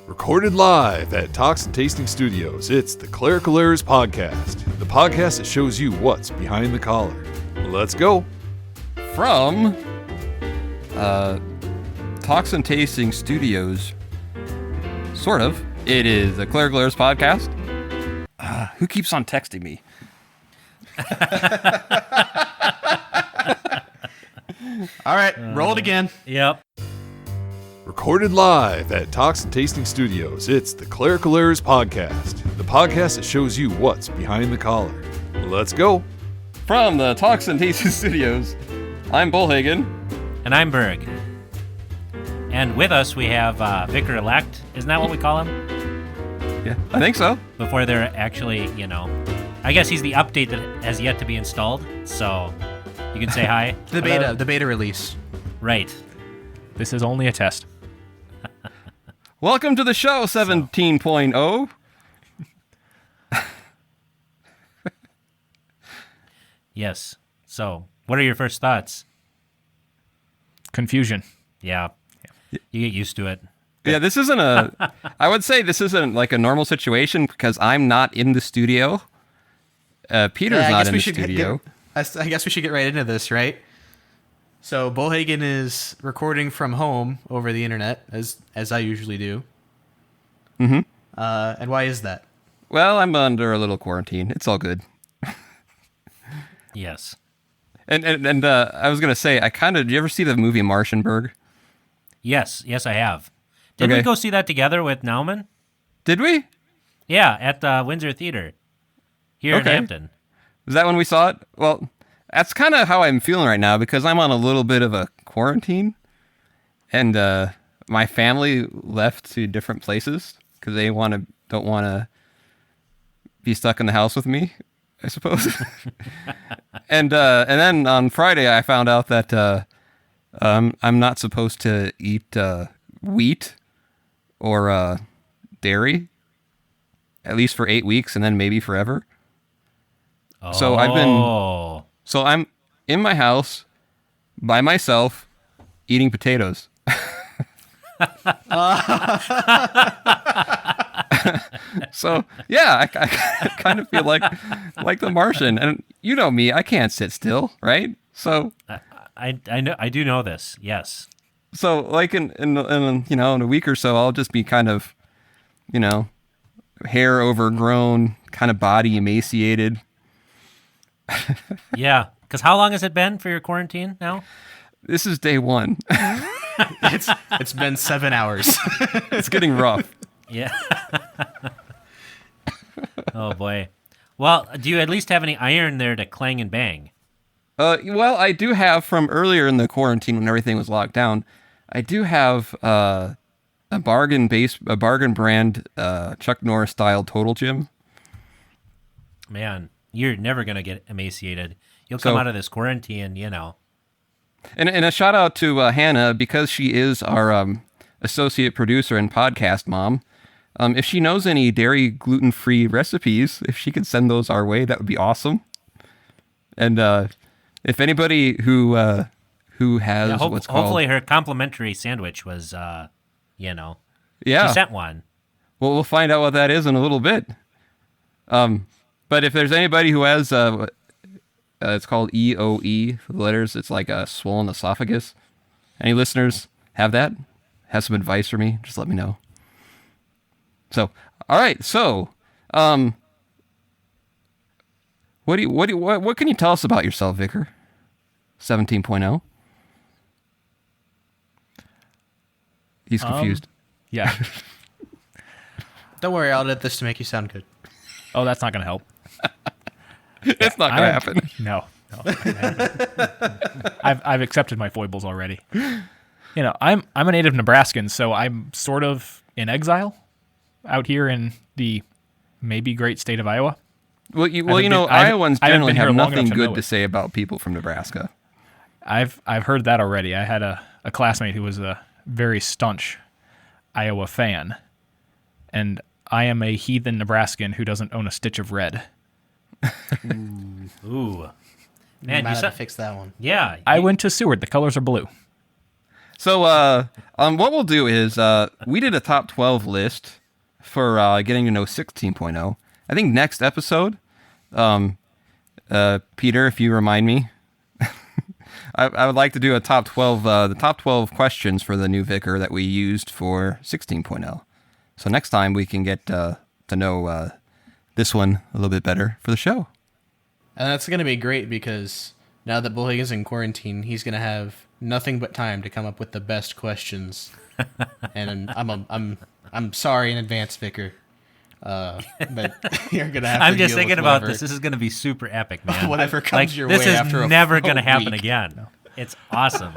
Recorded live at Talks and Tasting Studios, it's the Clerical Errors Podcast, the podcast that shows you what's behind the collar. Let's go. From Talks and Tasting Studios, sort of. It is the Clerical Errors Podcast. Who keeps on texting me? All right, roll it again. Yep. Recorded live at Talks and Tasting Studios, it's the Clerical Errors Podcast, the podcast that shows you what's behind the collar. Let's go. From the Talks and Tasting Studios, I'm Bollhagen. And I'm Berg. And with us we have Vicar-elect. Isn't that what we call him? Yeah, I think so. Before they're actually, I guess he's the update that has yet to be installed. So you can say hi. The beta release. Right. This is only a test. Welcome to the show 17.0. Yes. So, what are your first thoughts? Confusion. Yeah. You get used to it. Yeah, this isn't I would say this isn't like a normal situation because I'm not in the studio. Peter's not in the studio. I guess we should get right into this, right? So Bollhagen is recording from home over the internet, as I usually do. Mm-hmm. And why is that? Well, I'm under a little quarantine. It's all good. Yes. And I was gonna say, did you ever see the movie Martian, Berg? Yes, I have. Did we go see that together with Nauman? Did we? Yeah, at the Windsor Theatre here in Hampton. Was that when we saw it? Well, that's kind of how I'm feeling right now because I'm on a little bit of a quarantine, and my family left to different places because they don't want to be stuck in the house with me, I suppose. and then on Friday I found out that I'm not supposed to eat wheat or dairy, at least for 8 weeks, and then maybe forever. Oh. So I'm in my house by myself eating potatoes. So yeah, I kind of feel like the Martian, and you know me, I can't sit still, right? So I do know this. Yes. So like in a week or so, I'll just be kind of, hair overgrown, kind of body emaciated. Yeah, because how long has it been for your quarantine now? This is day one. It's been 7 hours. It's getting rough. Yeah. Oh boy. Well, do you at least have any iron there to clang and bang? Well, I do have from earlier in the quarantine when everything was locked down. I do have a bargain brand Chuck Norris style Total Gym. Man, you're never gonna get emaciated. You'll come out of this quarantine, And a shout out to Hannah, because she is our associate producer and podcast mom. If she knows any dairy gluten-free recipes, if she could send those our way, that would be awesome. And if anybody who has what's called, hopefully her complimentary sandwich was, she sent one. Well, we'll find out what that is in a little bit. But if there's anybody who has it's called EOE, the letters, it's like a swollen esophagus. Any listeners have that? Have some advice for me? Just let me know. So, all right. So, what can you tell us about yourself, Vicar? 17.0. He's confused. Yeah. Don't worry, I'll edit this to make you sound good. Oh, that's not going to help. It's not going to happen. No. I've accepted my foibles already. I'm a native Nebraskan, so I'm sort of in exile out here in the maybe great state of Iowa. Iowans generally have nothing good to say about people from Nebraska. I've heard that already. I had a classmate who was a very staunch Iowa fan, and I am a heathen Nebraskan who doesn't own a stitch of red. Ooh. Man, you might have to fix that one. Yeah. I went to Seward. The colors are blue. So, what we'll do is we did a top 12 list for getting to know 16.0. I think next episode, Peter, if you remind me, I would like to do a top 12, the top 12 questions for the new vicar that we used for 16.0. So next time we can get to know this one a little bit better for the show. And that's going to be great because now that Bollhagen is in quarantine, he's going to have nothing but time to come up with the best questions. And I'm sorry in advance, Vicar. But you're going to have to I'm just deal thinking with about whatever, this. This is going to be super epic, man. whatever comes your this way is after never going to a happen week. again. It's awesome.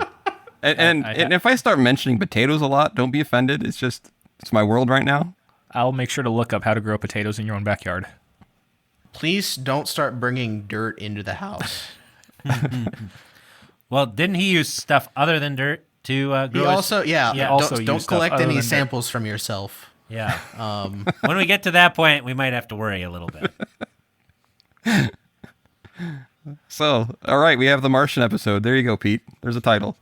And if I start mentioning potatoes a lot, don't be offended. It's my world right now. I'll make sure to look up how to grow potatoes in your own backyard. Please don't start bringing dirt into the house. Well, didn't he use stuff other than dirt to grow He his- also, also don't use stuff collect other any than dirt. samples from yourself. Yeah. When we get to that point, we might have to worry a little bit. So, all right, we have the Martian episode. There you go, Pete. There's a title.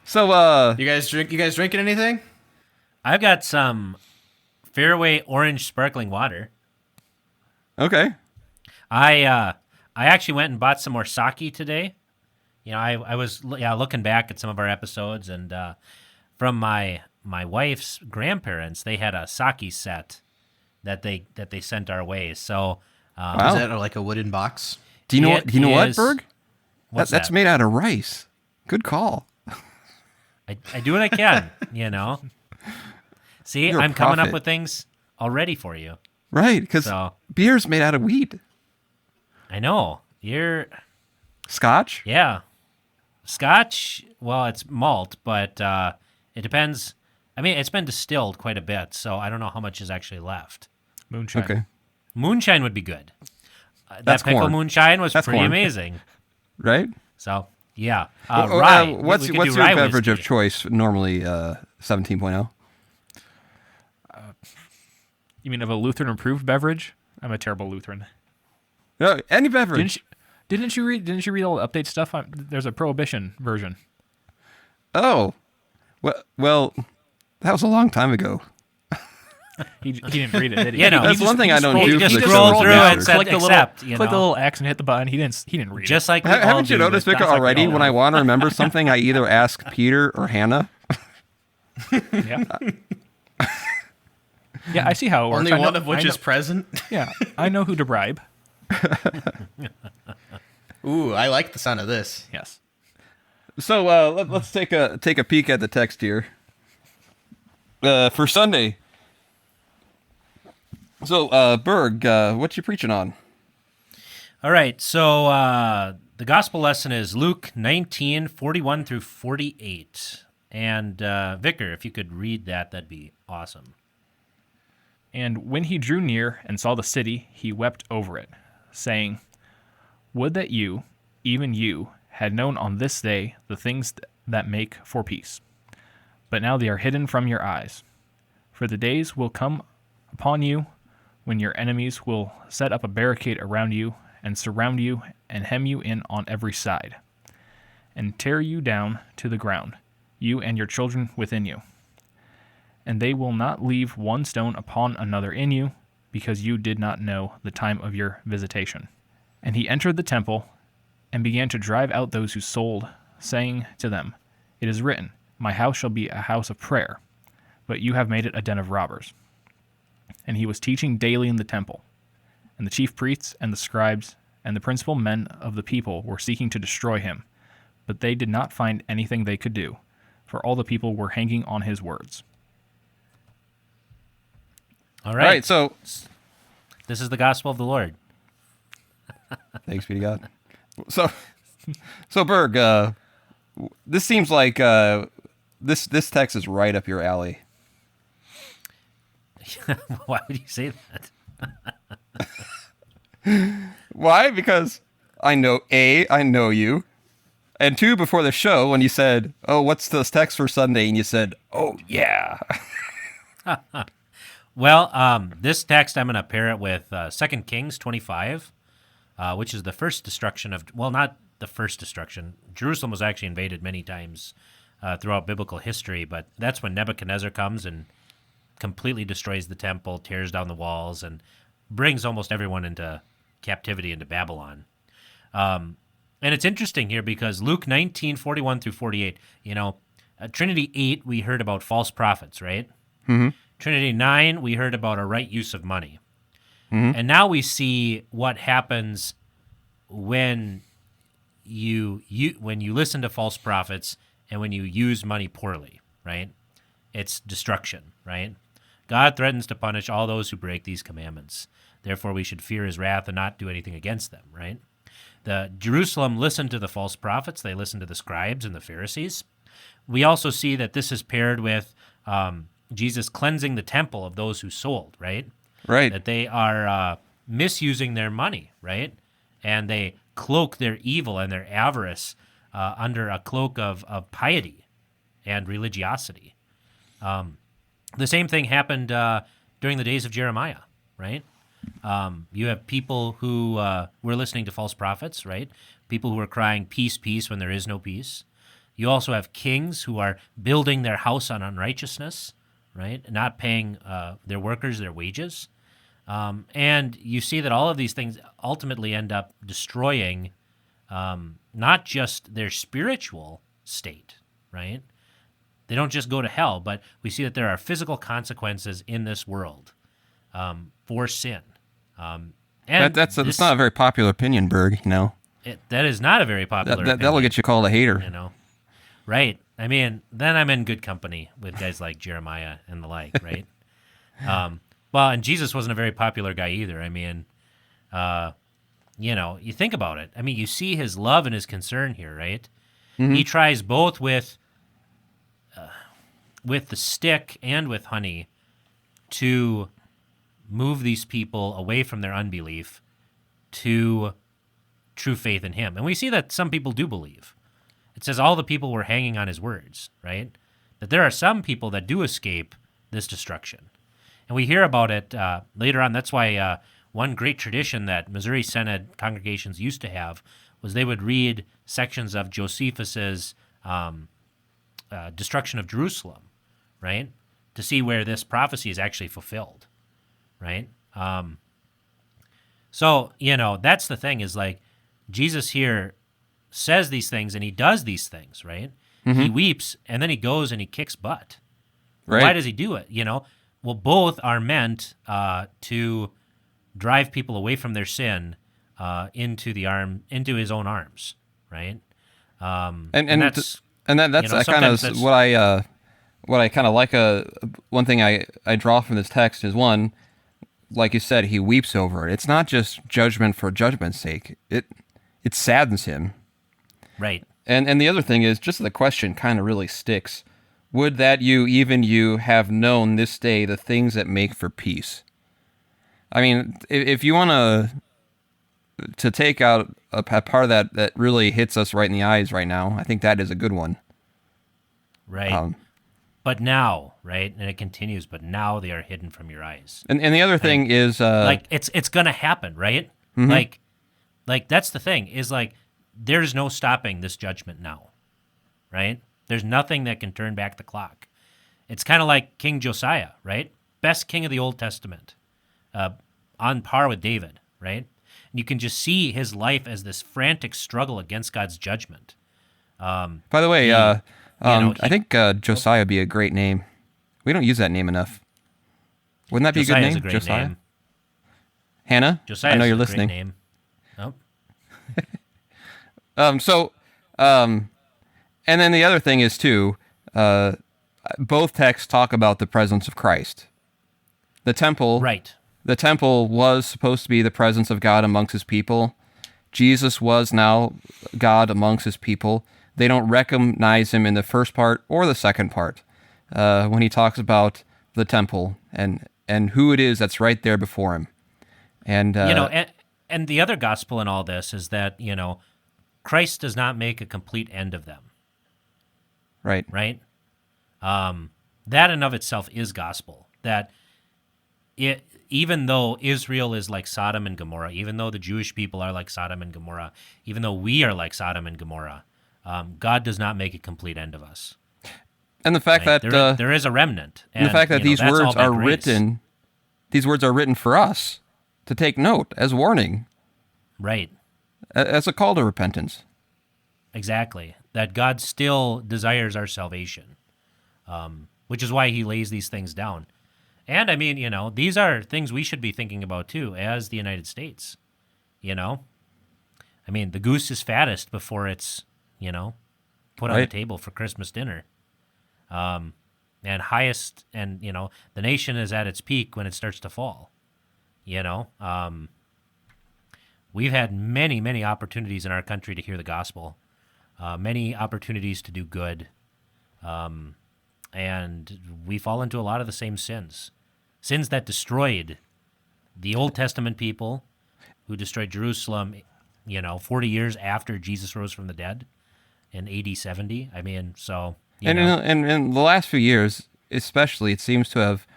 So, You guys drinking anything? I've got some Fairway Orange sparkling water. okay. I actually went and bought some more sake today. You know, I was looking back at some of our episodes, and from my wife's grandparents, they had a sake set that they sent our way. So Wow. Is that like a wooden box? Do you know It what? Do you know what, is- Berg? what's That's that? made out of rice. Good call. I do what I can, you know. See, You're a I'm coming up prophet. with things already for you. Right, because So- beer's made out of wheat. I know. Scotch? Yeah. Scotch, well, it's malt, but it depends. I mean, it's been distilled quite a bit, so I don't know how much is actually left. Moonshine. Okay. Moonshine would be good. That's That pickle corn. moonshine was That's pretty corn. amazing. Right? So, yeah. Well, Rye. what's We could do your rye beverage of whiskey. choice normally, 17.0? You mean of a Lutheran approved beverage? I'm a terrible Lutheran. No, any beverage. Didn't you read all the update stuff? There's a prohibition version. Oh. Well, that was a long time ago. He didn't read it, did he? Yeah, no. That's He one thing I don't scrolled- do He for just the scrolled show. through Yeah. and said click the accept, click the little X and hit the button. He didn't read Just it. like we all Haven't you do noticed, with- Vicar, like we already? all When do. I want to remember something, I either ask Peter or Hannah. Yeah. Yeah, I see how it works. Only I know- one of which I know- is present. Yeah, I know who to bribe. Ooh, I like the sound of this. Yes. So let's take a peek at the text here. For Sunday. So Berg, what you preaching on? All right, so the gospel lesson is Luke 19:41 through 48. And Vicar, if you could read that, that'd be awesome. And when he drew near and saw the city, he wept over it, saying, Would that you, even you, had known on this day the things that make for peace. But now they are hidden from your eyes. For the days will come upon you when your enemies will set up a barricade around you and surround you and hem you in on every side, and tear you down to the ground, you and your children within you. And they will not leave one stone upon another in you, because you did not know the time of your visitation. And he entered the temple and began to drive out those who sold, saying to them, It is written, My house shall be a house of prayer, but you have made it a den of robbers. And he was teaching daily in the temple. And the chief priests and the scribes and the principal men of the people were seeking to destroy him, but they did not find anything they could do, for all the people were hanging on his words. All All right, right, so this is the gospel of the Lord. thanks be to God. So Berg, this seems like this text is right up your alley. Why would you say that? Why? Because I know you, and two, before the show when you said, "Oh, what's this text for Sunday?" and you said, "Oh yeah." Well, this text, I'm going to pair it with 2 Kings 25, which is the first destruction of, well, not the first destruction. Jerusalem was actually invaded many times throughout biblical history, but that's when Nebuchadnezzar comes and completely destroys the temple, tears down the walls, and brings almost everyone into captivity into Babylon. And it's interesting here because Luke 19:41 through 48, Trinity 8, we heard about false prophets, right? Mm-hmm. Trinity 9, we heard about a right use of money. Mm-hmm. And now we see what happens when you listen to false prophets and when you use money poorly, right? It's destruction, right? God threatens to punish all those who break these commandments. Therefore, we should fear his wrath and not do anything against them, right? The Jerusalem listened to the false prophets. They listened to the scribes and the Pharisees. We also see that this is paired with Jesus cleansing the temple of those who sold, right? Right. That they are misusing their money, right? And they cloak their evil and their avarice under a cloak of piety and religiosity. The same thing happened during the days of Jeremiah, right? You have people who were listening to false prophets, right? People who are crying, peace, peace, when there is no peace. You also have kings who are building their house on unrighteousness, right? Not paying their workers their wages. And you see that all of these things ultimately end up destroying not just their spiritual state, right? They don't just go to hell, but we see that there are physical consequences in this world for sin. And That's not a very popular opinion, Berg, that is not a very popular opinion. That'll get you called a hater. Right. I mean, then I'm in good company with guys like Jeremiah and the like, right? Well, and Jesus wasn't a very popular guy either. I mean, you think about it. I mean, you see his love and his concern here, right? Mm-hmm. He tries both with the stick and with honey to move these people away from their unbelief to true faith in him. And we see that some people do believe. It says all the people were hanging on his words, right? That there are some people that do escape this destruction. And we hear about it later on. That's why one great tradition that Missouri Synod congregations used to have was they would read sections of Josephus's destruction of Jerusalem, right? To see where this prophecy is actually fulfilled, right? So, that's the thing is like Jesus here says these things and he does these things, right? Mm-hmm. He weeps and then he goes and he kicks butt. Right. Why does he do it? Well, both are meant to drive people away from their sin into his own arms, right? And that's kind of what I kind of like. One thing I draw from this text is one, like you said, he weeps over it. It's not just judgment for judgment's sake. It saddens him. Right. And the other thing is just the question kind of really sticks. Would that you have known this day the things that make for peace? I mean, if you want to take out a part of that really hits us right in the eyes right now, I think that is a good one. Right. But now, right, and it continues, but now they are hidden from your eyes. And the other thing is... like, it's going to happen, right? Mm-hmm. Like that's the thing, is like, there's no stopping this judgment now, right? There's nothing that can turn back the clock. It's kind of like King Josiah, right? Best king of the Old Testament, on par with David, right? And you can just see his life as this frantic struggle against God's judgment. By the way, I think Josiah would be a great name. We don't use that name enough. Wouldn't that be a good name? A great Josiah? name. Hannah? Josiah, I know you're a listening. Great name. Oh. And then the other thing is too, both texts talk about the presence of Christ. The temple, right? The temple was supposed to be the presence of God amongst his people. Jesus was now God amongst his people. They don't recognize him in the first part or the second part when he talks about the temple and who it is that's right there before him. And and the other gospel in all this is that Christ does not make a complete end of them. Right. That in of itself is gospel. That even though Israel is like Sodom and Gomorrah, even though the Jewish people are like Sodom and Gomorrah, even though we are like Sodom and Gomorrah, God does not make a complete end of us. And the fact Right? that There is a remnant. and the fact that these that's all words by are grace. these words are written for us to take note as warning, Right. as a call to repentance. Exactly. That God still desires our salvation, which is why he lays these things down. And I mean, these are things we should be thinking about too, as the United States. I mean, the goose is fattest before it's, put on the Right. table for Christmas dinner. And highest, and, the nation is at its peak when it starts to fall. We've had many, many opportunities in our country to hear the gospel, many opportunities to do good. And we fall into a lot of the same sins that destroyed the Old Testament people, who destroyed Jerusalem, 40 years after Jesus rose from the dead in AD 70. I mean, so, And in the last few years, especially, it seems to have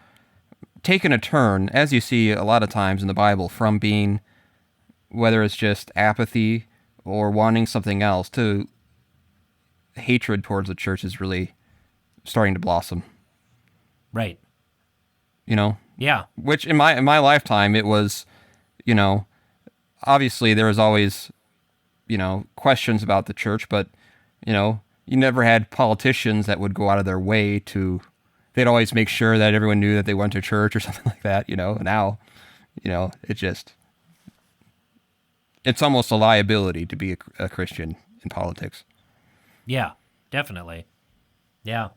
taken a turn, as you see a lot of times in the Bible, from being, whether it's just apathy or wanting something else, to hatred towards the church is really starting to blossom. right. Yeah. Yeah. Which in my lifetime, it was, obviously there was always, questions about the church, but, you never had politicians that would go out of their way to, they'd always make sure that everyone knew that they went to church or something like that, Now, it's almost a liability to be a Christian in politics. Yeah, definitely. Yeah.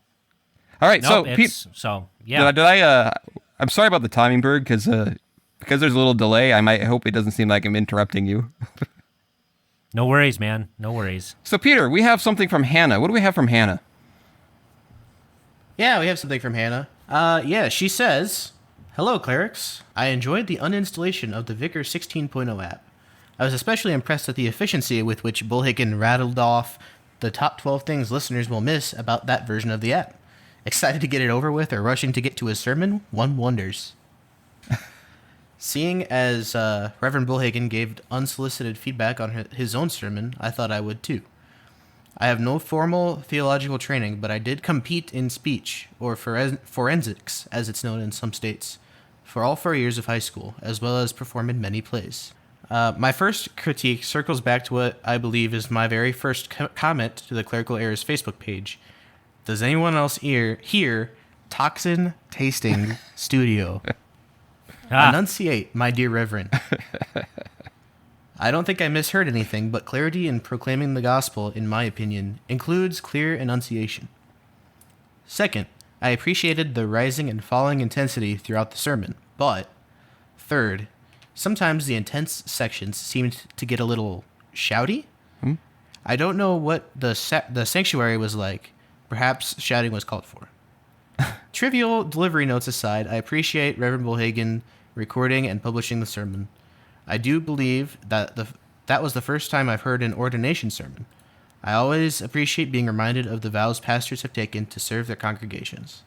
All right. Nope, So, yeah. I'm sorry about the timing, Berg, because there's a little delay. I hope it doesn't seem like I'm interrupting you. No worries, man. No worries. So, Peter, we have something from Hannah. What do we have from Hannah? Yeah, we have something from Hannah. Yeah, she says, "Hello, clerics. I enjoyed the uninstallation of the Vicar 16.0 app. I was especially impressed at the efficiency with which Bollhagen rattled off the top 12 things listeners will miss about that version of the app. Excited to get it over with or rushing to get to his sermon? One wonders." Seeing as Reverend Bollhagen gave unsolicited feedback on his own sermon, I thought I would too. I have no formal theological training, but I did compete in speech, or forensics, as it's known in some states, for all 4 years of high school, as well as perform in many plays. My first critique circles back to what I believe is my very first comment to the Clerical Errors Facebook page. Does anyone else hear Toxin Tasting Studio? Enunciate, my dear Reverend. I don't think I misheard anything, but clarity in proclaiming the gospel, in my opinion, includes clear enunciation. Second, I appreciated the rising and falling intensity throughout the sermon, but third, sometimes the intense sections seemed to get a little shouty. I don't know what the sanctuary was like. Perhaps shouting was called for. Trivial delivery notes aside, I appreciate Reverend Bollhagen recording and publishing the sermon. I do believe that that was the first time I've heard an ordination sermon. I always appreciate being reminded of the vows pastors have taken to serve their congregations.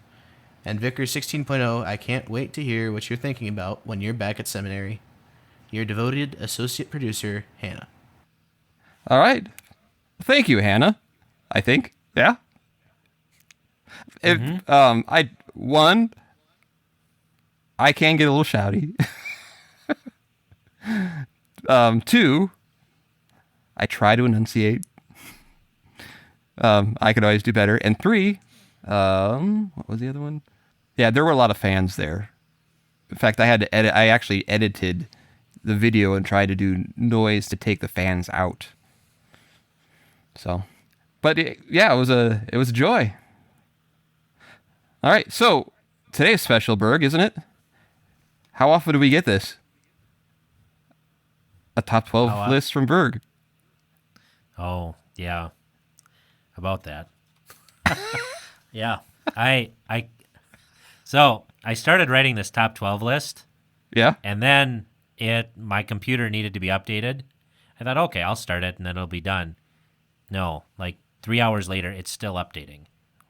And Vicar 16.0, I can't wait to hear what you're thinking about when you're back at seminary. Your devoted associate producer, Hannah. All right. Thank you, Hannah. I think. Yeah. I can get a little shouty. 2, I try to enunciate. I could always do better. And 3, what was the other one? Yeah, there were a lot of fans there. In fact, I had to edit. I actually edited the video and tried to do noise to take the fans out. So, but it was a joy. All right, so today's special, Berg, isn't it? How often do we get this? A top 12 list from Berg. Oh, yeah. About that. Yeah. So I started writing this top 12 list. Yeah. And then my computer needed to be updated. I thought, okay, I'll start it and then it'll be done. No, like 3 hours later, it's still updating.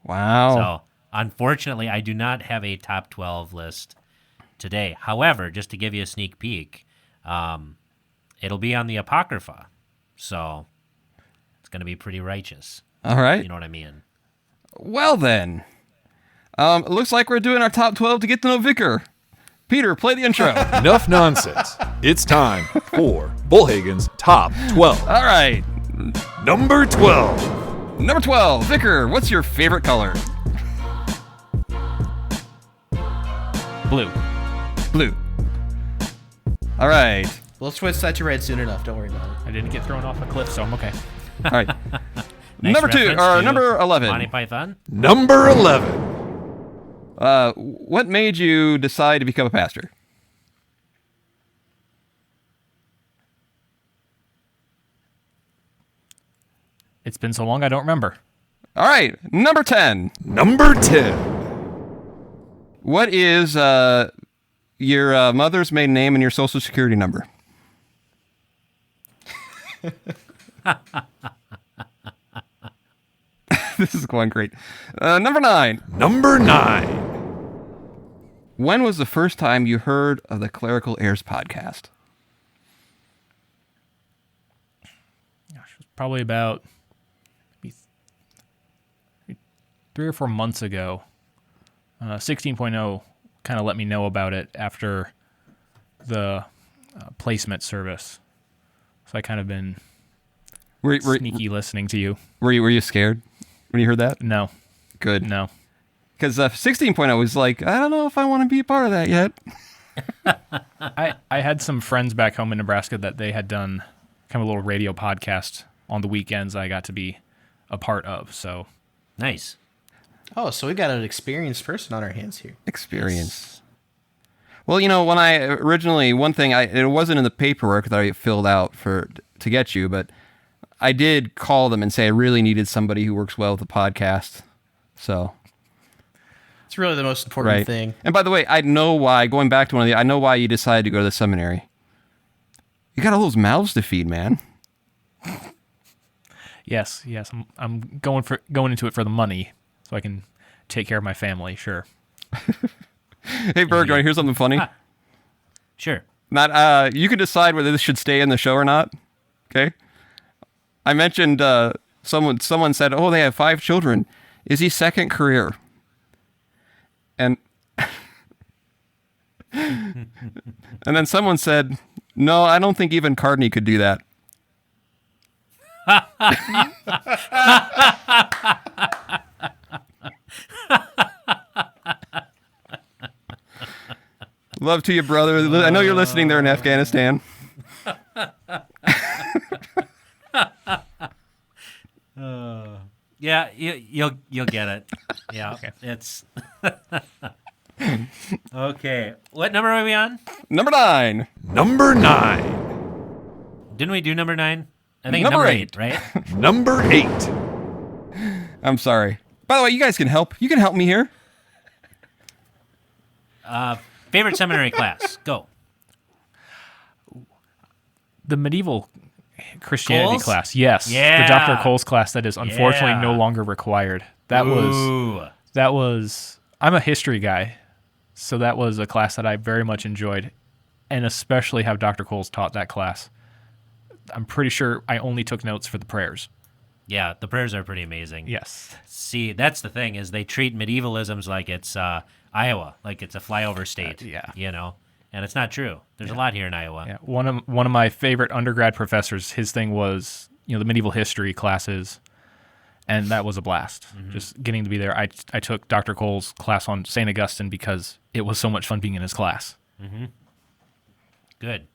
Wow. So unfortunately, I do not have a top 12 list today. However, just to give you a sneak peek, it'll be on the Apocrypha, so it's going to be pretty righteous. All right. You know what I mean? Well then, it looks like we're doing our top 12 to get to know Vicar. Peter, play the intro. Enough nonsense. It's time for Bollhagen's Top 12. All right. Number 12. Number 12, Vicar, what's your favorite color? Blue. Blue. All right. We'll switch that to red soon enough. Don't worry about it. I didn't get thrown off a cliff, so I'm okay. All right. Nice Number 2, reference or to number 11. Monty Python. Number 11. What made you decide to become a pastor? It's been so long I don't remember. All right. Number 10. Number 10. What is your mother's maiden name and your social security number? This is going great. Number 9. Number 9. When was the first time you heard of the Clerical Heirs podcast? Gosh, it was probably about maybe 3 or 4 months ago. 16.0 kind of let me know about it after the placement service. So I kind of been sneaky listening to you. Were you scared when you heard that? No. Good. No. Because 16.0 was like, I don't know if I want to be a part of that yet. I had some friends back home in Nebraska that they had done kind of a little radio podcast on the weekends I got to be a part of. So Nice. Oh, so we got an experienced person on our hands here. Experience. Well, when I originally, one thing, it wasn't in the paperwork that I filled out to get you, but I did call them and say I really needed somebody who works well with the podcast. So. It's really the most important Right. thing. And by the way, I know why, going back to I know why you decided to go to the seminary. You got all those mouths to feed, man. yes, I'm going into it for the money, so I can take care of my family. Sure. Hey, Berg, you want to hear something funny? Sure. Not, you can decide whether this should stay in the show or not. Okay. I mentioned someone said, "Oh, they have 5 children. Is he second career?" And and then someone said, "No, I don't think even Cardney could do that." Love to you, brother. I know you're listening there in Afghanistan. Yeah, you'll get it. Yeah, okay. It's okay. What number are we on? Number 9. Number 9. Didn't we do number 9? I think Number number 8. 8, right? Number 8. I'm sorry. By the way, you guys can help. You can help me here. Favorite seminary class? Go. The medieval Christianity Coles? class. Yes. Yeah. The Dr. Coles class that is unfortunately no longer required. That Ooh. was I'm a history guy, so that was a class that I very much enjoyed, and especially how Dr. Coles taught that class. I'm pretty sure I only took notes for the prayers. Yeah, the prayers are pretty amazing. Yes. See, that's the thing, is they treat medievalisms like it's Iowa, like it's a flyover state. Yeah. And it's not true. There's a lot here in Iowa. Yeah. One of my favorite undergrad professors, his thing was, the medieval history classes, and that was a blast. Mm-hmm. Just getting to be there. I took Dr. Cole's class on St. Augustine because it was so much fun being in his class. Mm-hmm. Good.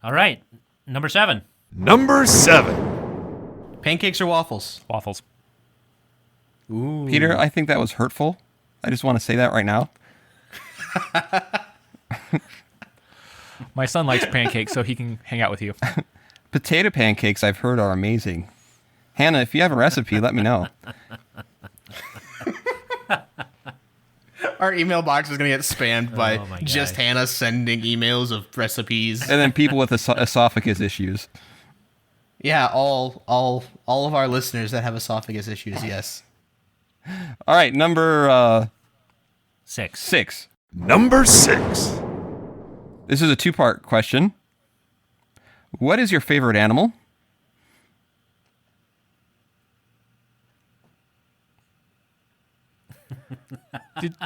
All right. Number 7. Number 7. Pancakes or waffles? Waffles. Ooh. Peter, I think that was hurtful. I just want to say that right now. My son likes pancakes, so he can hang out with you. Potato pancakes, I've heard, are amazing. Hannah, if you have a recipe, let me know. Our email box is going to get spammed by my just gosh. Hannah sending emails of recipes. And then people with esophagus issues. Yeah, all of our listeners that have esophagus issues, yes. All right, number 6. 6. Number 6. This is a two-part question. What is your favorite animal?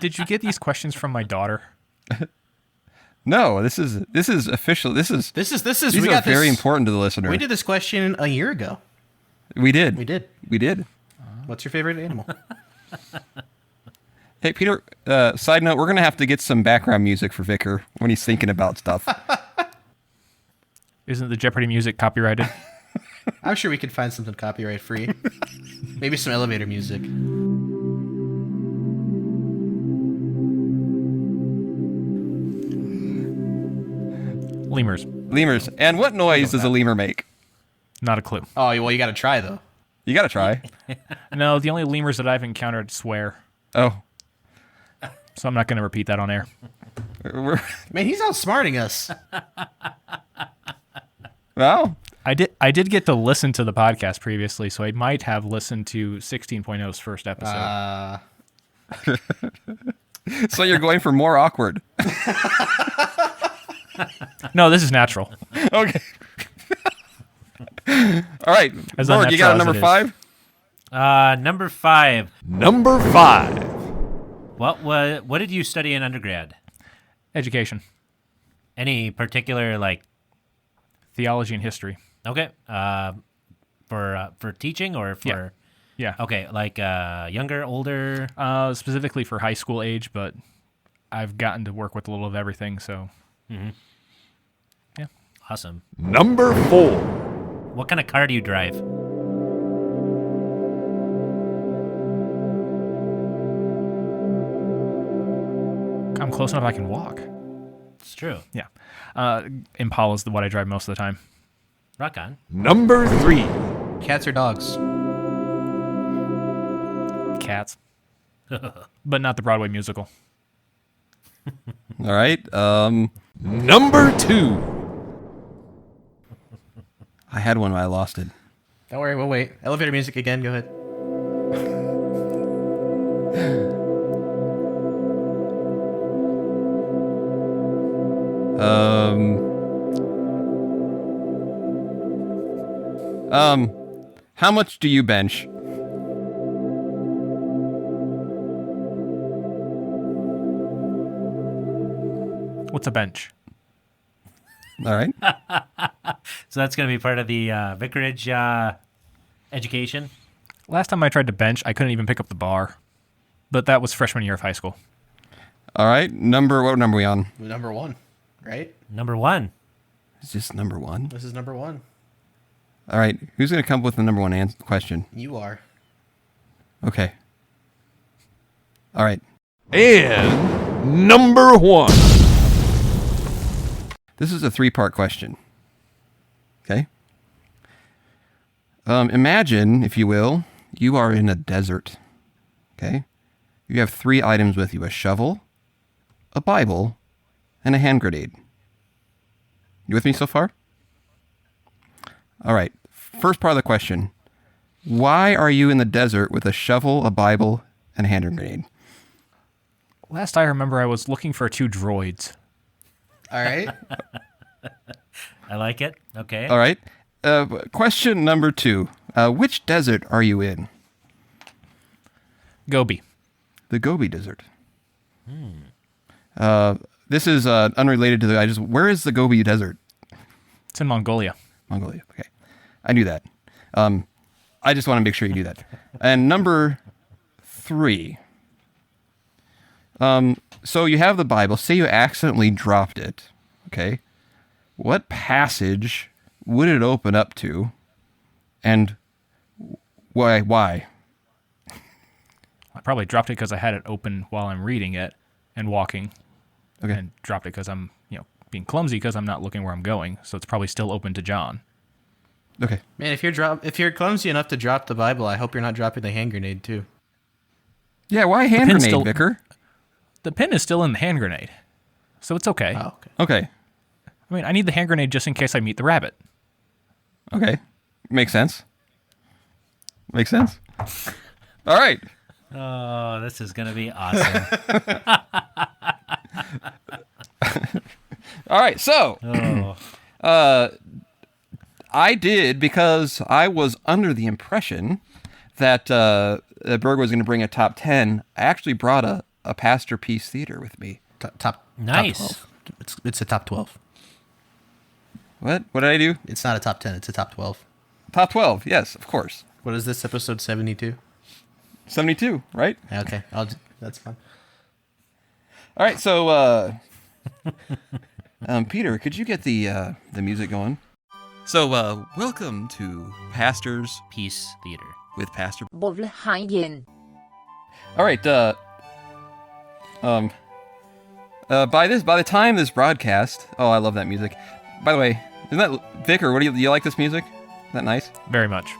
Did you get these questions from my daughter? No, this is official. These are very important to the listener. We did this question a year ago. We did. We did. What's your favorite animal? Hey, Peter, side note, we're going to have to get some background music for Vicar when he's thinking about stuff. Isn't the Jeopardy music copyrighted? I'm sure we could find something copyright free. Maybe some elevator music. Lemurs. Lemurs. And what noise does a lemur make? Not a clue. Oh, well, you got to try, though. You got to try. No, the only lemurs that I've encountered swear. Oh. So I'm not going to repeat that on air. Man, he's outsmarting us. Well, I did get to listen to the podcast previously, so I might have listened to 16.0's first episode. so you're going for more awkward. No, this is natural. Okay. All right. Berg, you got a number 5? Number 5. Number 5. What did you study in undergrad? Education. Any particular Theology and history. Okay. For teaching or for Yeah. Okay, younger, older? Specifically for high school age, but I've gotten to work with a little of everything, so Mm-hmm. Yeah. Awesome. Number 4. What kind of car do you drive? I'm close enough I can walk. It's true. Yeah. Impala's what I drive most of the time. Rock on. Number 3. Cats or dogs? Cats. But not the Broadway musical. All right. Number 2. I had one, but I lost it. Don't worry, we'll wait. Elevator music again, go ahead. How much do you bench? What's a bench? All right. So that's going to be part of the vicarage education? Last time I tried to bench, I couldn't even pick up the bar. But that was freshman year of high school. All right. What number are we on? Number 1, right? Number 1. Is this number 1? This is number 1. All right. Who's going to come up with the number 1 question? You are. Okay. All right. And number 1. This is a 3-part question. Okay. Imagine, if you will, you are in a desert. Okay. You have 3 items with you: a shovel, a Bible, and a hand grenade. You with me so far? All right. First part of the question. Why are you in the desert with a shovel, a Bible, and a hand grenade? Last I remember, I was looking for 2 droids. All right. I like it. Okay. All right. Question number 2. Which desert are you in? Gobi. The Gobi Desert. This is unrelated to where is the Gobi Desert? It's in Mongolia. Mongolia. Okay. I knew that. I just want to make sure you knew that. And number 3. So you have the Bible. Say you accidentally dropped it. Okay. What passage would it open up to? And why? I probably dropped it because I had it open while I'm reading it and walking. Okay. And dropped it because I'm, being clumsy because I'm not looking where I'm going. So it's probably still open to John. Okay. Man, if you're clumsy enough to drop the Bible, I hope you're not dropping the hand grenade too. Yeah, why hand pin's grenade, still- Vicar? The pin is still in the hand grenade. So it's okay. Oh, okay. Okay. I mean, I need the hand grenade just in case I meet the rabbit. Okay. Makes sense. Makes sense. All right. Oh, this is going to be awesome. All right, so I did because I was under the impression that Berg was going to bring a top 10. I actually brought a PastorPiece Theatre with me. Top Nice. Top 12. It's a top 12. What? What did I do? It's not a top 10. It's a top 12. Top 12. Yes, of course. What is this, episode 72? 72, right? Okay, that's fine. All right, so Peter, could you get the music going? So, welcome to Pastor's Piece Theatre. with Pastor. Bollhagen. All right, by the time this broadcast, oh, I love that music. By the way, isn't that Vicar? What do you like this music? Is that nice? Very much.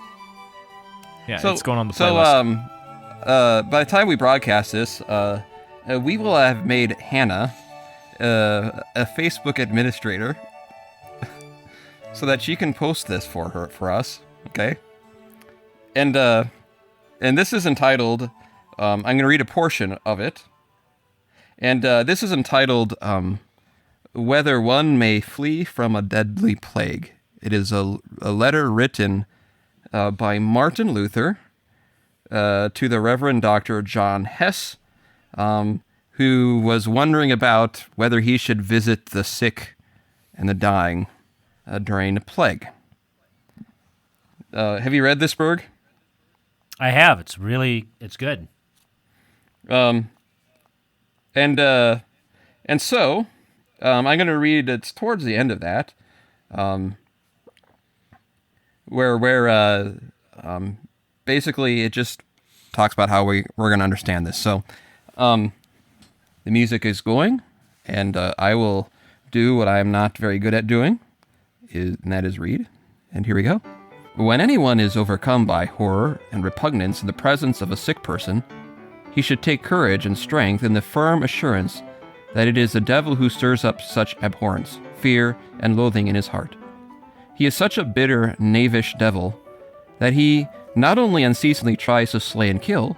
Yeah, So it's going on the playlist. By the time we broadcast this, we will have made Hannah a Facebook administrator, so that she can post this for us. Okay. And this is entitled. I'm going to read a portion of it. And this is entitled "Whether One May Flee from a Deadly Plague." It is a letter written by Martin Luther to the Reverend Dr. John Hess, who was wondering about whether he should visit the sick and the dying during a plague. Have you read this, Berg? I have. It's good. And so I'm going to read. It's towards the end of that, where basically it just talks about how we're going to understand this. So the music is going, and I will do what I am not very good at doing, and that is read. And here we go. When anyone is overcome by horror and repugnance in the presence of a sick person, he should take courage and strength in the firm assurance that it is the devil who stirs up such abhorrence, fear, and loathing in his heart. He is such a bitter, knavish devil that he not only unceasingly tries to slay and kill,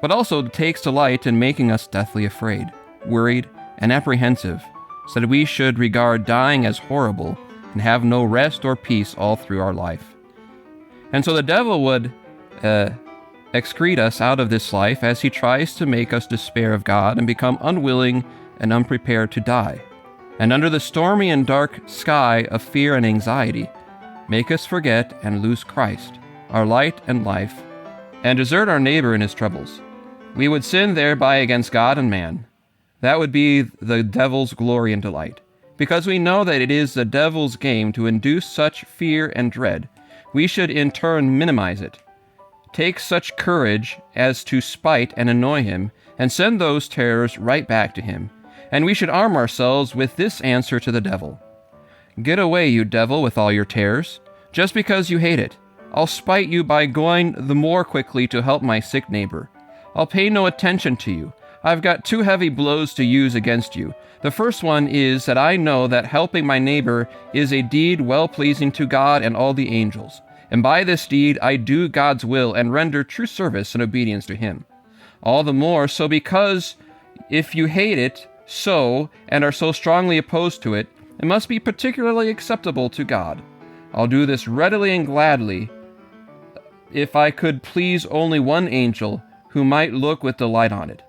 but also takes delight in making us deathly afraid, worried, and apprehensive, so that we should regard dying as horrible and have no rest or peace all through our life. And so the devil would excrete us out of this life as he tries to make us despair of God and become unwilling and unprepared to die. And under the stormy and dark sky of fear and anxiety, make us forget and lose Christ, our light and life, and desert our neighbor in his troubles. We would sin thereby against God and man. That would be the devil's glory and delight. Because we know that it is the devil's game to induce such fear and dread, we should in turn minimize it. Take such courage as to spite and annoy him, and send those terrors right back to him. And we should arm ourselves with this answer to the devil. Get away, you devil, with all your terrors. Just because you hate it, I'll spite you by going the more quickly to help my sick neighbor. I'll pay no attention to you. I've got 2 heavy blows to use against you. The first one is that I know that helping my neighbor is a deed well-pleasing to God and all the angels. And by this deed I do God's will and render true service and obedience to him. All the more so because if you hate it so and are so strongly opposed to it, it must be particularly acceptable to God. I'll do this readily and gladly if I could please only one angel who might look with delight on it.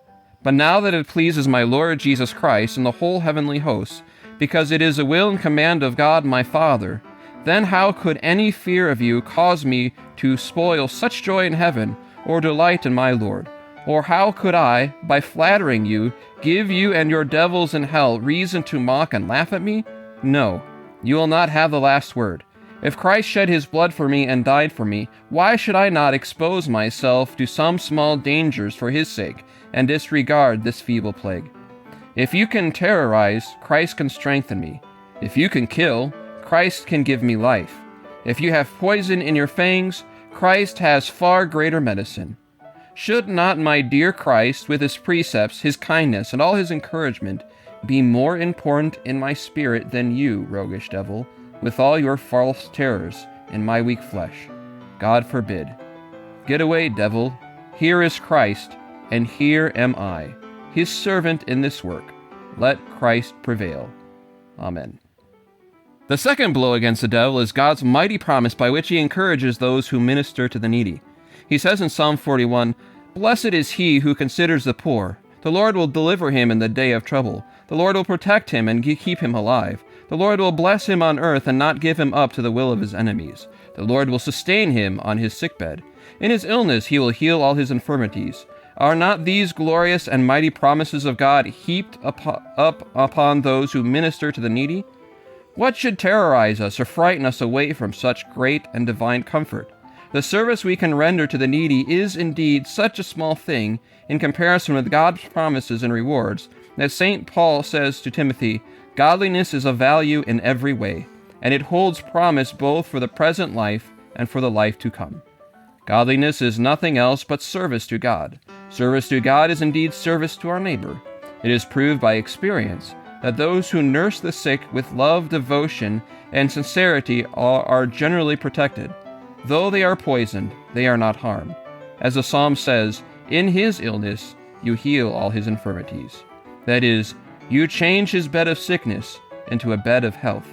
But now that it pleases my Lord Jesus Christ and the whole heavenly host, because it is the will and command of God my Father, then how could any fear of you cause me to spoil such joy in heaven or delight in my Lord? Or how could I, by flattering you, give you and your devils in hell reason to mock and laugh at me? No, you will not have the last word. If Christ shed his blood for me and died for me, why should I not expose myself to some small dangers for his sake and disregard this feeble plague? If you can terrorize, Christ can strengthen me. If you can kill, Christ can give me life. If you have poison in your fangs, Christ has far greater medicine. Should not my dear Christ, with his precepts, his kindness, and all his encouragement, be more important in my spirit than you, roguish devil, with all your false terrors in my weak flesh? God forbid. Get away, devil. Here is Christ, and here am I, his servant in this work. Let Christ prevail. Amen. The second blow against the devil is God's mighty promise by which he encourages those who minister to the needy. He says in Psalm 41, "Blessed is he who considers the poor. The Lord will deliver him in the day of trouble. The Lord will protect him and keep him alive. The Lord will bless him on earth and not give him up to the will of his enemies. The Lord will sustain him on his sickbed. In his illness he will heal all his infirmities." Are not these glorious and mighty promises of God heaped up upon those who minister to the needy? What should terrorize us or frighten us away from such great and divine comfort? The service we can render to the needy is indeed such a small thing in comparison with God's promises and rewards that St. Paul says to Timothy, "Godliness is of value in every way, and it holds promise both for the present life and for the life to come." Godliness is nothing else but service to God. Service to God is indeed service to our neighbor. It is proved by experience that those who nurse the sick with love, devotion, and sincerity are generally protected. Though they are poisoned, they are not harmed. As the psalm says, "In his illness you heal all his infirmities." That is, you change his bed of sickness into a bed of health.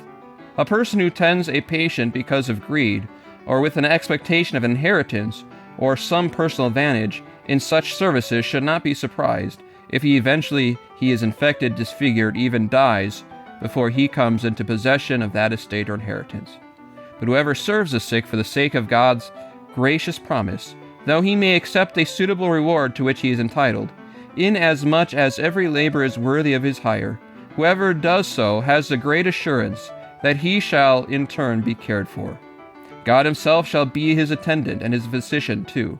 A person who tends a patient because of greed, or with an expectation of inheritance, or some personal advantage in such services should not be surprised if he is infected, disfigured, even dies before he comes into possession of that estate or inheritance. But whoever serves the sick for the sake of God's gracious promise, though he may accept a suitable reward to which he is entitled, inasmuch as every labor is worthy of his hire, whoever does so has the great assurance that he shall in turn be cared for. God himself shall be his attendant and his physician too.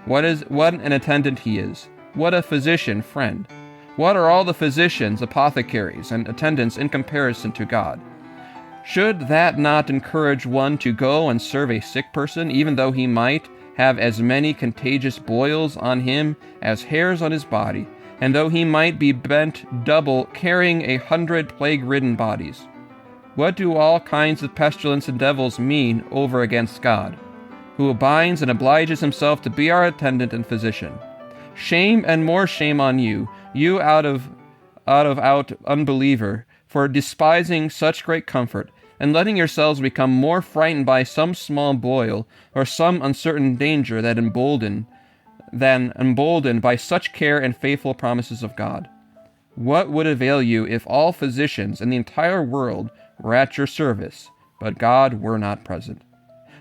What an attendant he is! What a physician friend! What are all the physicians, apothecaries, and attendants in comparison to God? Should that not encourage one to go and serve a sick person, even though he might have as many contagious boils on him as hairs on his body, and though he might be bent double, carrying 100 plague-ridden bodies? What do all kinds of pestilence and devils mean over against God, who binds and obliges himself to be our attendant and physician? Shame and more shame on you, you out unbeliever, for despising such great comfort, and letting yourselves become more frightened by some small boil, or some uncertain danger than emboldened by such care and faithful promises of God. What would avail you if all physicians in the entire world were at your service, but God were not present?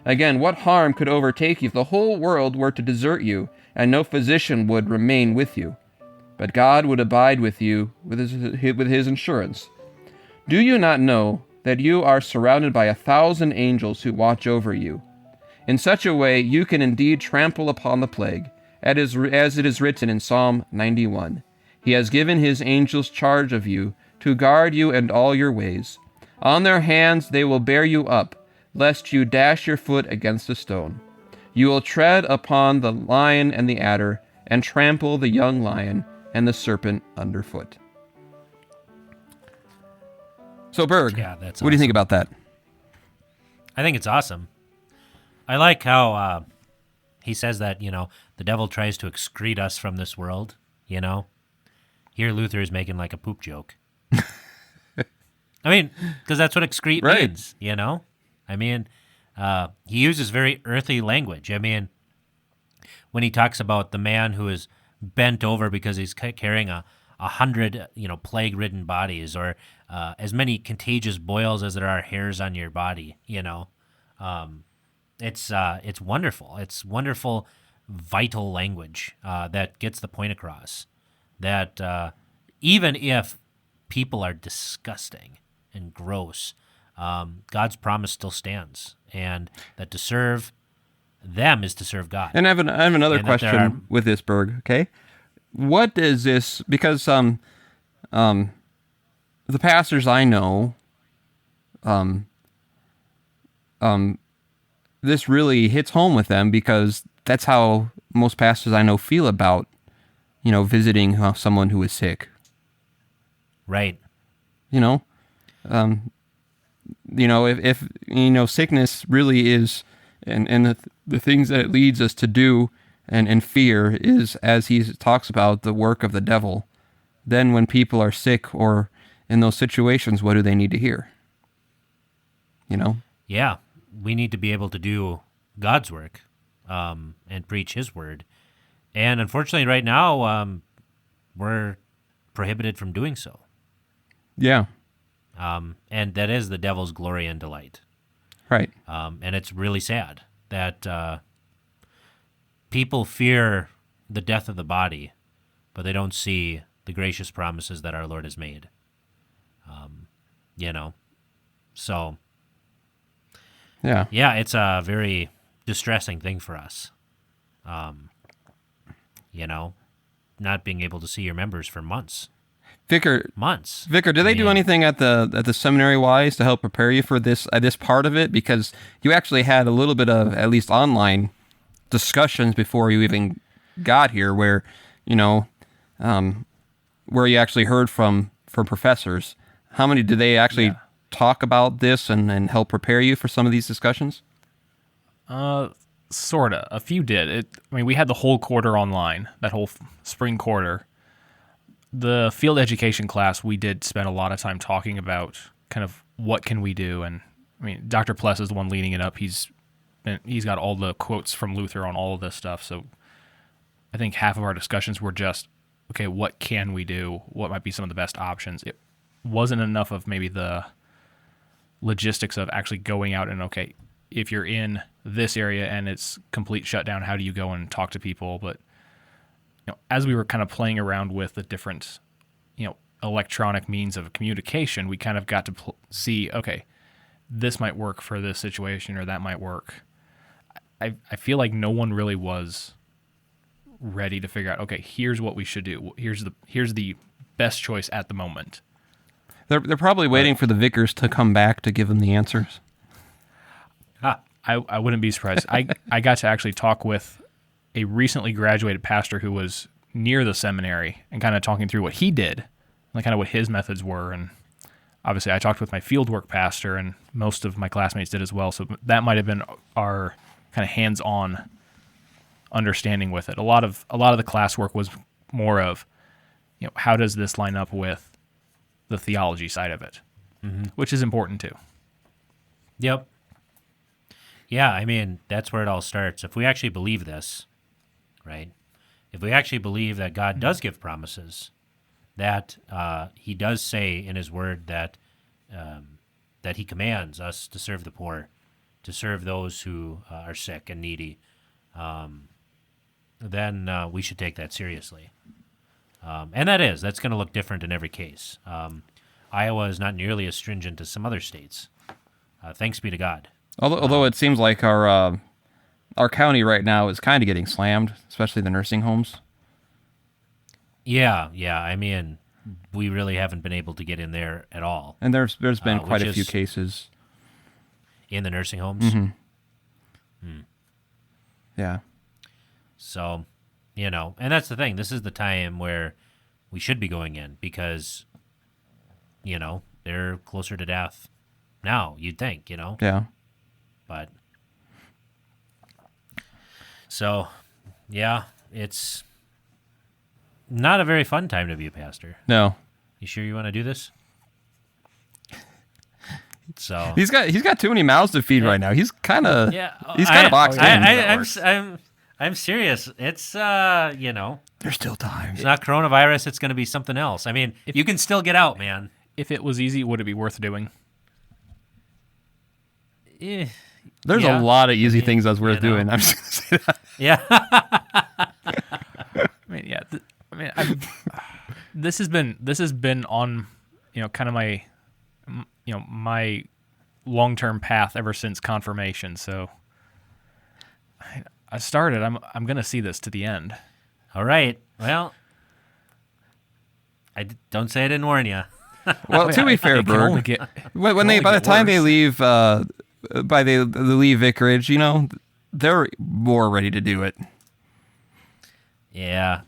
Again, what harm could overtake you if the whole world were to desert you, and no physician would remain with you? But God would abide with you with his assurance. Do you not know that you are surrounded by 1,000 angels who watch over you? In such a way you can indeed trample upon the plague, as it is written in Psalm 91. He has given his angels charge of you, to guard you in all your ways. On their hands they will bear you up, lest you dash your foot against a stone. You will tread upon the lion and the adder, and trample the young lion and the serpent underfoot. So, Berg, Yeah, that's what do you think about that? I think it's awesome. I like how he says that, the devil tries to excrete us from this world, Here Luther is making like a poop joke. I mean, because that's what excrete means, I mean, he uses very earthy language. I mean, when he talks about the man who is bent over because he's carrying 100, plague-ridden bodies, or as many contagious boils as there are hairs on your body, it's wonderful. It's wonderful, vital language that gets the point across that even if people are disgusting and gross, God's promise still stands, and that to serve them is to serve God. And I have another question with this, Berg. Okay, what is this? Because the pastors I know, this really hits home with them, because that's how most pastors I know feel about, visiting someone who is sick. Right. If sickness really is, and the things that it leads us to do and fear is, as he talks about, the work of the devil, then when people are sick or in those situations, what do they need to hear? You know? Yeah, we need to be able to do God's work and preach His word. And unfortunately, right now, we're prohibited from doing so. Yeah. And that is the devil's glory and delight. Right. And it's really sad that people fear the death of the body, but they don't see the gracious promises that our Lord has made. So Yeah. it's a very distressing thing for us. Not being able to see your members for months. Vicar, do they do anything at the seminary wise to help prepare you for this part of it? Because you actually had a little bit of at least online discussions before you even got here, where where you actually heard from professors. How many did they actually talk about this and help prepare you for some of these discussions? Sorta. A few did. We had the whole quarter online, that whole spring quarter. The field education class, we did spend a lot of time talking about kind of what can we do. And Dr. Pless is the one leading it up. He's got all the quotes from Luther on all of this stuff. So I think half of our discussions were just, okay, what can we do? What might be some of the best options? It wasn't enough of maybe the logistics of actually going out and, okay, if you're in this area and it's complete shutdown, how do you go and talk to people? But as we were kind of playing around with the different, electronic means of communication, we kind of got to see, okay, this might work for this situation or that might work. I feel like no one really was ready to figure out, okay, here's what we should do. Here's the best choice at the moment. They're probably waiting for the vicars to come back to give them the answers. I wouldn't be surprised. I got to actually talk with a recently graduated pastor who was near the seminary and kind of talking through what he did, and kind of what his methods were. And obviously I talked with my fieldwork pastor, and most of my classmates did as well. So that might have been our kind of hands-on understanding with it. A lot of the classwork was more of, how does this line up with the theology side of it, which is important too. Yep. Yeah, that's where it all starts. If we actually believe this, right? If we actually believe that God does give promises, that He does say in His Word that He commands us to serve the poor, to serve those who are sick and needy, then we should take that seriously. And that's going to look different in every case. Iowa is not nearly as stringent as some other states. Thanks be to God. Although it seems like our county right now is kind of getting slammed, especially the nursing homes. Yeah. We really haven't been able to get in there at all. And there's been quite a few cases in the nursing homes. Mm-hmm. Yeah. So, and that's the thing. This is the time where we should be going in because, they're closer to death now, you'd think, Yeah. But so, yeah, it's not a very fun time to be a pastor. No. You sure you want to do this? So he's got too many mouths to feed right now. He's kind of boxed in. I'm serious. It's there's still time. It's not coronavirus. It's going to be something else. You can still get out, man. If it was easy, would it be worth doing? There's a lot of easy things that's worth doing. I'm just going to say that. Yeah. This has been on, kind of my, my long-term path ever since confirmation. So I started. I'm going to see this to the end. All right. Well, don't say I didn't warn you. Well, to be fair, Berg, by the time they leave. They leave vicarage, they're more ready to do it. Yeah,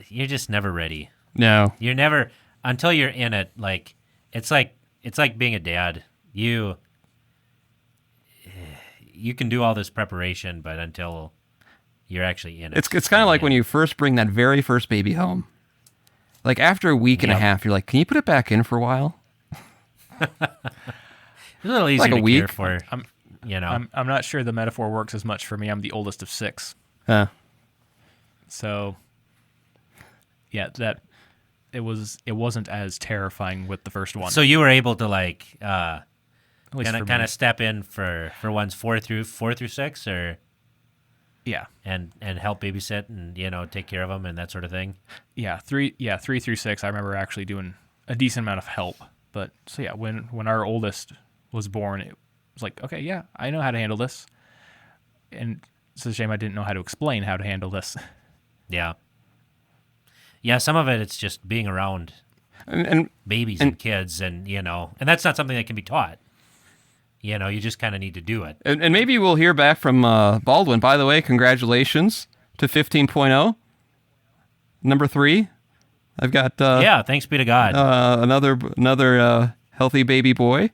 you're just never ready. No, you're never until you're in it. Like it's like being a dad. You can do all this preparation, but until you're actually in it, it's kind of like when you first bring that very first baby home. Like after a week and a half, you're like, can you put it back in for a while? a little easier Like a to week. care for. I'm not sure the metaphor works as much for me. I'm the oldest of 6. So, yeah, that it wasn't as terrifying with the first one. So you were able to like At least for kind me. of step in for ones 4 through 6, or Yeah. and help babysit and take care of them and that sort of thing. Yeah, 3 through 6 I remember actually doing a decent amount of help. But so yeah, when our oldest was born, it was like, okay, yeah, I know how to handle this. And it's a shame I didn't know how to explain how to handle this. Yeah. Yeah, some of it's just being around And babies and kids, and and that's not something that can be taught. You just kind of need to do it. and maybe we'll hear back from Baldwin. By the way, congratulations to 15.0. Number 3. I've got Yeah, thanks be to God. another healthy baby boy.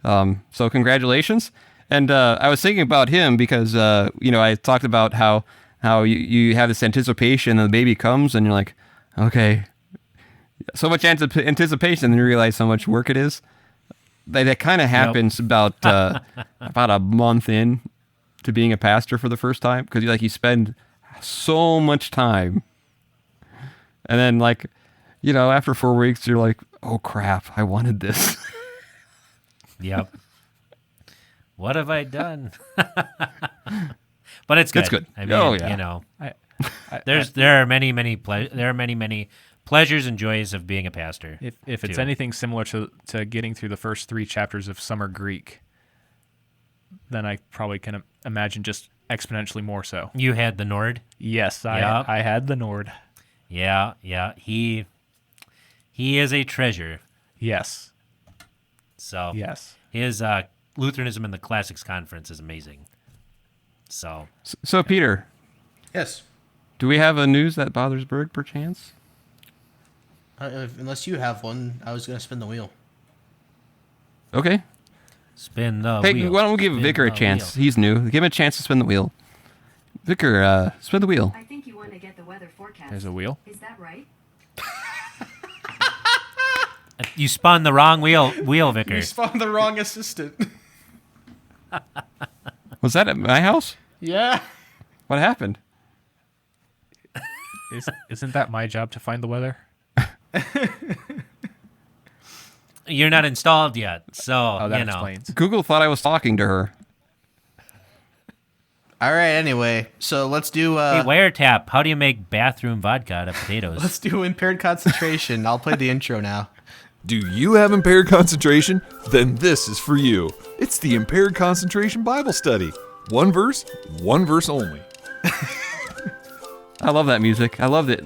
So congratulations. And I was thinking about him because I talked about how you have this anticipation and the baby comes and you're like, okay, so much anticipation, and you realize how much work it is. That kind of happens about a month in to being a pastor for the first time, because you spend so much time, and then after 4 weeks you're like, oh crap, I wanted this. Yep. What have I done? But it's good. It's good. I mean, Oh, yeah. there are many pleasures and joys of being a pastor. If it's too. anything similar to getting through the first 3 chapters of Summer Greek, then I probably can imagine just exponentially more so. You had the Nord. Yes, Yep. I had the Nord. Yeah. He is a treasure. Yes. So Yes. his Lutheranism in the Classics Conference is amazing. So So Peter, Yes. do we have a news that bothers Berg, perchance? Unless you have one, I was going to spin the wheel. Okay. spin the Hey, wheel. why don't we give Spin Vicar a the chance? wheel. He's new. Give him a chance to spin the wheel. Vicar, spin the wheel. I think you want to get the weather forecast. There's a wheel. Is that right? You spun the wrong wheel, Vicar. You spawned the wrong assistant. Was that at my house? Yeah. What happened? Isn't that my job to find the weather? You're not installed yet, so Oh, that explains. Google thought I was talking to her. All right. Anyway, so let's do. Hey, wiretap. How do you make bathroom vodka out of potatoes? Let's do impaired concentration. I'll play the intro now. Do you have impaired concentration? Then this is for you. It's the Impaired Concentration Bible Study. One verse only. I love that music. I loved it.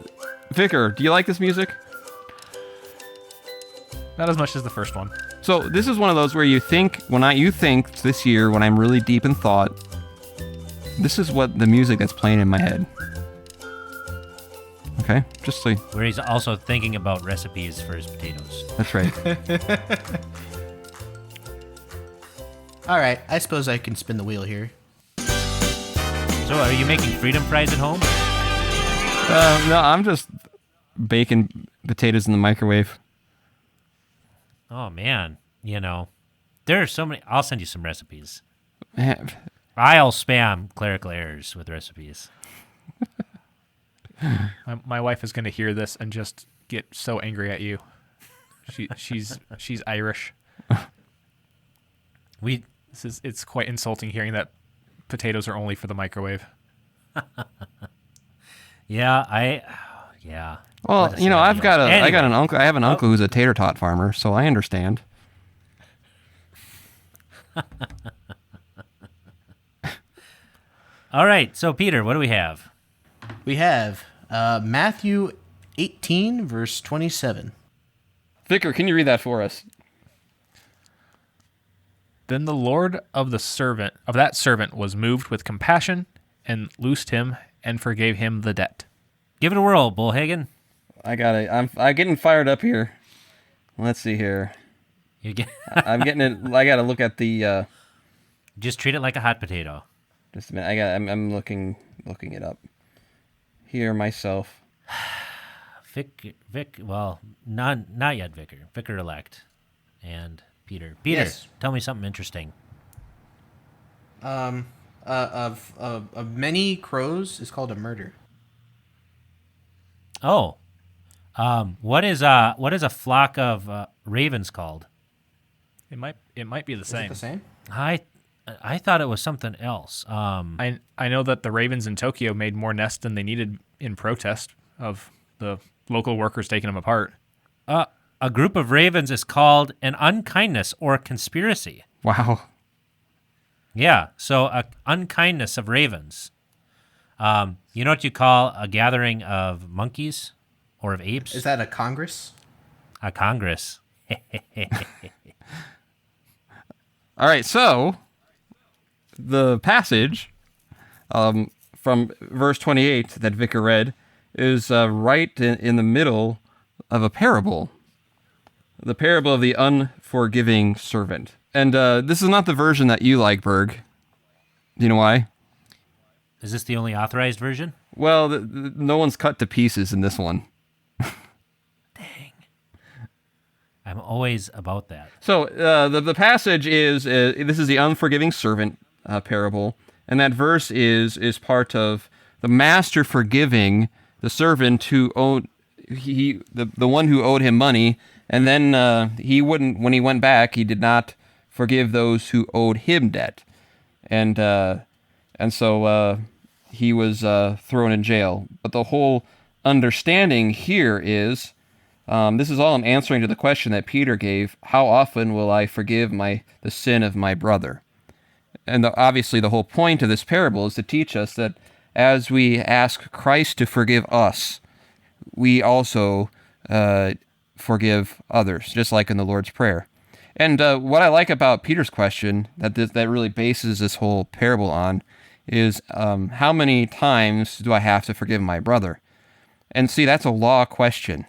Vicar, do you like this music? Not as much as the first one. So this is one of those where you think this year when I'm really deep in thought, this is what the music that's playing in my head. Okay, just so Where he's also thinking about recipes for his potatoes. that's right. All right. I suppose I can spin the wheel here. So, are you making freedom fries at home? No, I'm just baking potatoes in the microwave. Oh man, there are so many. I'll send you some recipes. Man, I'll spam clerical errors with recipes. My wife is going to hear this and just get so angry at you. She's Irish. It's quite insulting hearing that potatoes are only for the microwave. Yeah. well, What a sad I've deal. got I got Anyway. an uncle. I have an uncle who's a tater tot farmer, so I understand. All right. So, Peter, what do we have? We have Matthew 18, verse 27. Vicar, can you read that for us? Then the Lord of that servant was moved with compassion and loosed him and forgave him the debt. Give it a whirl, Bollhagen. I got it. I'm getting fired up here. Let's see here. You get, I'm getting it. I got to look at the. just treat it like a hot potato. Just a minute. I'm looking it up. Here myself. Vic. Well, not yet, Vicar. Vicar elect, and Peter. Peter, Yes. tell me something interesting. Of many crows is called a murder. Oh, what is a flock of ravens called? It might be the Is same. it the same? I thought it was something else. I know that the ravens in Tokyo made more nests than they needed in protest of the local workers taking them apart. A group of ravens is called an unkindness or conspiracy. Wow. Yeah, so a unkindness of ravens. You know what you call a gathering of monkeys or of apes? Is that a congress? A congress. All right, so the passage from verse 28 that Vicar read is right in the middle of a parable, the parable of the unforgiving servant. And this is not the version that you like, Berg. Do you know why? Is this the only authorized version? Well, no one's cut to pieces in this one. I'm always about that. So the passage is this is the unforgiving servant parable, and that verse is part of the master forgiving the servant who owed the one who owed him money, and then he wouldn't, when he went back, he did not forgive those who owed him debt, and so he was thrown in jail. But the whole understanding here is. This is all in answering to the question that Peter gave, how often will I forgive the sin of my brother? And obviously the whole point of this parable is to teach us that as we ask Christ to forgive us, we also forgive others, just like in the Lord's Prayer. And what I like about Peter's question, that really bases this whole parable on, is how many times do I have to forgive my brother? And see, that's a law question.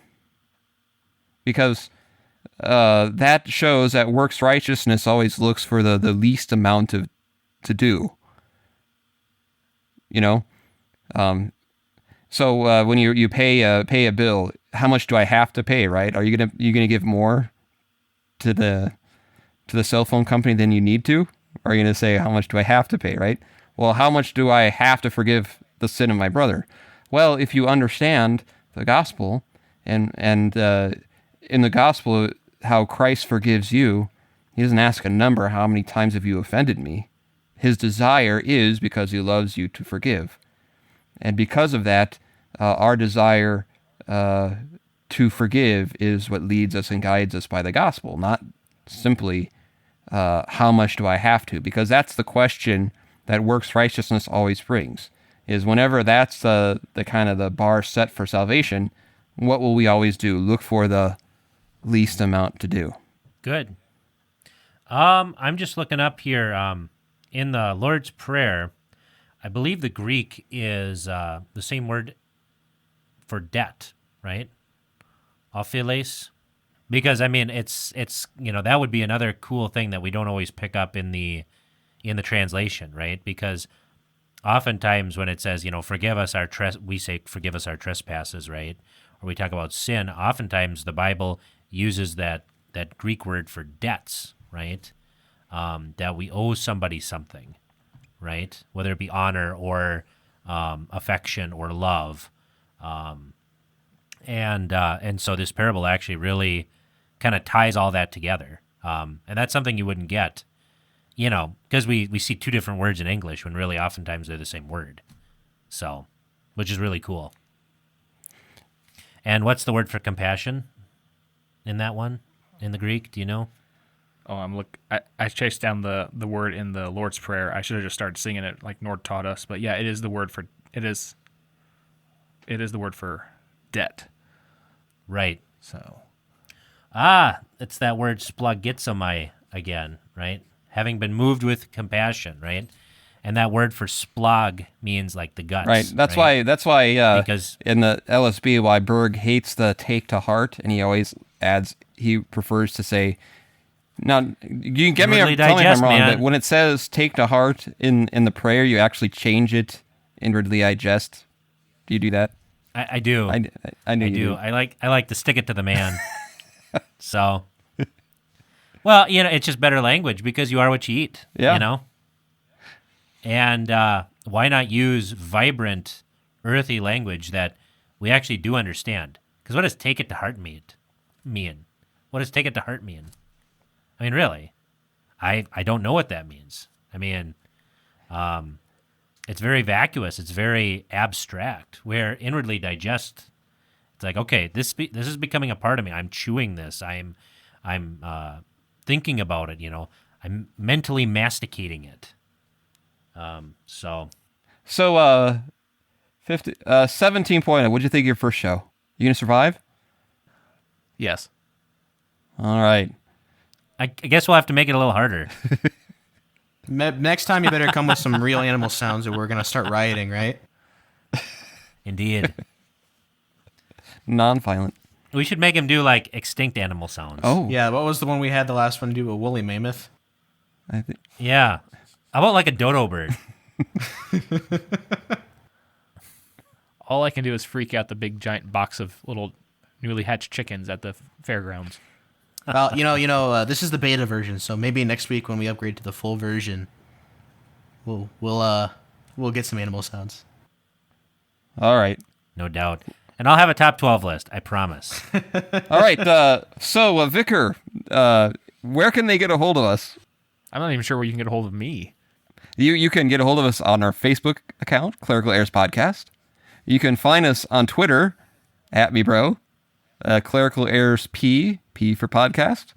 Because that shows that works righteousness always looks for the least amount to do. You know, so when you pay a bill, how much do I have to pay? Right? Are you gonna give more to the cell phone company than you need to? Or are you gonna say how much do I have to pay? Right? Well, how much do I have to forgive the sin of my brother? Well, if you understand the gospel and in the gospel, how Christ forgives you, he doesn't ask a number, how many times have you offended me? His desire is, because he loves you, to forgive. And because of that, our desire to forgive is what leads us and guides us by the gospel, not simply how much do I have to? Because that's the question that works righteousness always brings, is whenever that's the kind of the bar set for salvation, what will we always do? Look for the least amount to do. Good. I'm just looking up here in the Lord's Prayer. I believe the Greek is the same word for debt, right? Ophiles. Because I mean, it's that would be another cool thing that we don't always pick up in the translation, right? Because oftentimes when it says forgive us our we say forgive us our trespasses, right? Or we talk about sin. Oftentimes the Bible uses that Greek word for debts, right? That we owe somebody something, right? Whether it be honor or affection or love, and so this parable actually really kind of ties all that together, and that's something you wouldn't get, because we see two different words in English when really oftentimes they're the same word, so which is really cool. And what's the word for compassion in that one, in the Greek? Do you know? Oh, I chased down the word in the Lord's Prayer. I should have just started singing it like Nord taught us. But yeah, it is the word for debt. Right. So. It's that word splagizomai again, right? Having been moved with compassion, right? And that word for splag means like the guts. Right. That's why because in the LSB, why Berg hates the take to heart, and he always adds, he prefers to say, now, you can get me, tell me if I'm wrong, but when it says take to heart in the prayer, you actually change it inwardly digest. Do you do that? I do. I knew you do. I like to stick it to the man. So, Well, it's just better language because you are what you eat. Yeah. And why not use vibrant, earthy language that we actually do understand? Because what does take it to heart mean? What does take it to heart mean? I mean, really, I don't know what that means. I mean, it's very vacuous. It's very abstract. Where inwardly digest, it's like, okay, this is becoming a part of me. I'm chewing this. I'm thinking about it. I'm mentally masticating it. So 17.0. What'd you think of your first show? You gonna survive? Yes. All right. I guess we'll have to make it a little harder. Next time, you better come with some real animal sounds, or we're gonna start rioting, right? Indeed. Non-violent. We should make him do like extinct animal sounds. Oh. Yeah. What was the one we had the last one do? A woolly mammoth. I think. Yeah. How about like a dodo bird? All I can do is freak out the big giant box of little newly hatched chickens at the fairgrounds. Well, this is the beta version, so maybe next week when we upgrade to the full version, we'll get some animal sounds. All right. No doubt. And I'll have a top 12 list. I promise. All right. So, Vicar, where can they get a hold of us? I'm not even sure where you can get a hold of me. You can get a hold of us on our Facebook account, Clerical Errors Podcast. You can find us on Twitter, @MeBro, Clerical Errors P for podcast.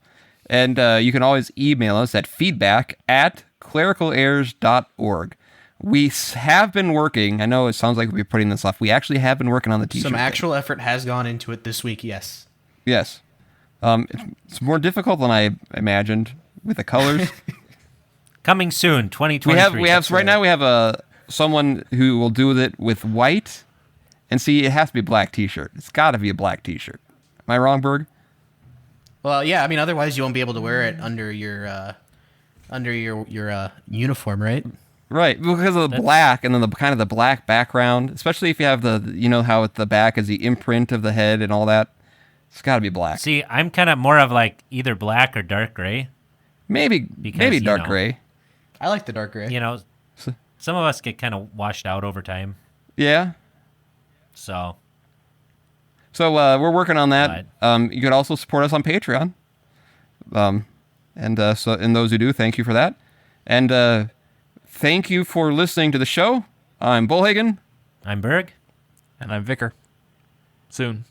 And you can always email us at feedback@clericalerrors.org. We have been working, I know it sounds like we're putting this off, we actually have been working on the t-shirt. Some actual effort has gone into it this week, yes. Yes. It's more difficult than I imagined with the colors. Coming soon, 2023. We have right now we have someone who will do it with white, and see, it has to be a black t-shirt. It's got to be a black t-shirt. Am I wrong, Berg? Well, yeah. I mean, otherwise you won't be able to wear it under your uniform, right? Right, because of the black, and then the kind of the black background, especially if you have how at the back is the imprint of the head and all that. It's got to be black. See, I'm kind of more of like either black or dark gray. Maybe dark gray. I like the dark gray. Some of us get kind of washed out over time. Yeah. So we're working on that. You could also support us on Patreon. And those who do, thank you for that. And thank you for listening to the show. I'm Bollhagen. I'm Berg. And I'm Vicar. Soon.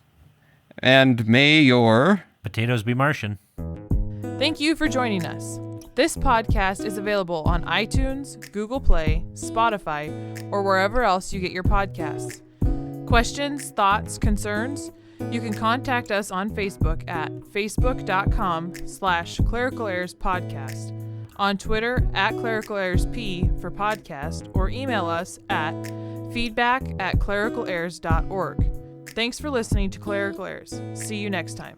And may your potatoes be Martian. Thank you for joining us. This podcast is available on iTunes, Google Play, Spotify, or wherever else you get your podcasts. Questions, thoughts, concerns? You can contact us on Facebook at facebook.com/clericalerrorspodcast, on Twitter @clericalerrorsp for podcast, or email us at feedback@clericalerrors.org. Thanks for listening to Clerical Errors. See you next time.